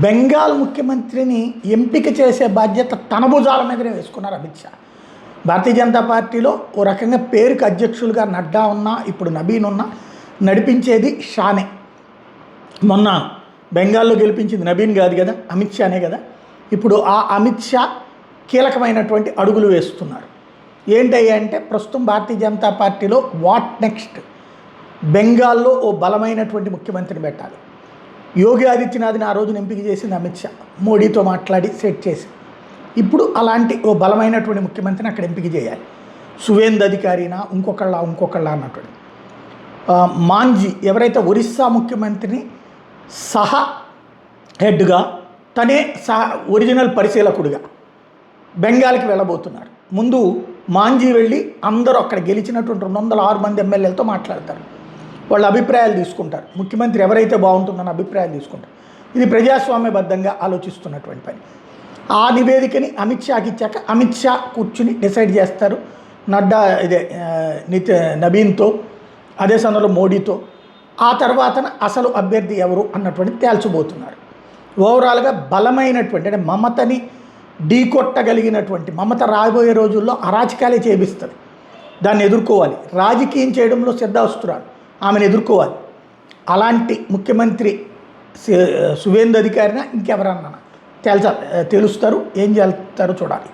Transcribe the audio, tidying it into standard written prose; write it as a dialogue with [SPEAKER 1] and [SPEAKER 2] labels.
[SPEAKER 1] బెంగాల్ ముఖ్యమంత్రిని ఎంపిక చేసే బాధ్యత తన భుజాల మీదనే వేసుకున్నారు అమిత్ షా. భారతీయ జనతా పార్టీలో ఓ రకంగా పేరుకి అధ్యక్షులుగా నడ్డా ఉన్నా, ఇప్పుడు నబీన్ ఉన్నా, నడిపించేది షానే. మొన్న బెంగాల్లో గెలిపించింది నబీన్ కాదు కదా, అమిత్ షానే కదా. ఇప్పుడు ఆ అమిత్ షా కీలకమైనటువంటి అడుగులు వేస్తున్నారు. ఏంటయ్యా అంటే, ప్రస్తుతం భారతీయ జనతా పార్టీలో వాట్ నెక్స్ట్, బెంగాల్లో ఓ బలమైనటువంటి ముఖ్యమంత్రిని పెట్టాలి. యోగి ఆదిత్యనాథ్ని ఆ రోజున ఎంపిక చేసింది అమిత్ షా, మోడీతో మాట్లాడి సెట్ చేసి. ఇప్పుడు అలాంటి ఓ బలమైనటువంటి ముఖ్యమంత్రిని అక్కడ ఎంపిక చేయాలి. సువేంద్ అధికారినా ఇంకొకళ్ళ అన్నటువంటి మాంజీ ఎవరైతే ఒరిస్సా ముఖ్యమంత్రిని సహా హెడ్గా, తనే ఒరిజినల్ పరిశీలకుడిగా బెంగాల్కి వెళ్ళబోతున్నారు. ముందు మాంజీ వెళ్ళి అందరూ అక్కడ గెలిచినటువంటి 206 మంది ఎమ్మెల్యేలతో మాట్లాడతారు. వాళ్ళ అభిప్రాయాలు తీసుకుంటారు. ముఖ్యమంత్రి ఎవరైతే బాగుంటుందని అభిప్రాయాలు తీసుకుంటారు. ఇది ప్రజాస్వామ్యబద్ధంగా ఆలోచిస్తున్నటువంటి పని. ఆ నివేదికని అమిత్ షాకి ఇచ్చాక అమిత్ షా కూర్చుని డిసైడ్ చేస్తారు. నడ్డా నబీన్తో, అదే సమయంలో మోడీతో. ఆ తర్వాతన అసలు అభ్యర్థి ఎవరు అన్నటువంటి తేల్చబోతున్నారు. ఓవరాల్గా బలమైనటువంటి, అంటే మమతని ఢీకొట్టగలిగినటువంటి, మమత రాబోయే రోజుల్లో అరాచకాలే చేపిస్తుంది. దాన్ని ఎదుర్కోవాలి. రాజకీయం చేయడంలో సిద్ధవస్తురాలు, ఆమెను ఎదుర్కోవాలి. అలాంటి ముఖ్యమంత్రి సువేంద్ అధికారినా ఇంకెవరన్నా తెలుస్తారు. ఏం చేస్తారో చూడాలి.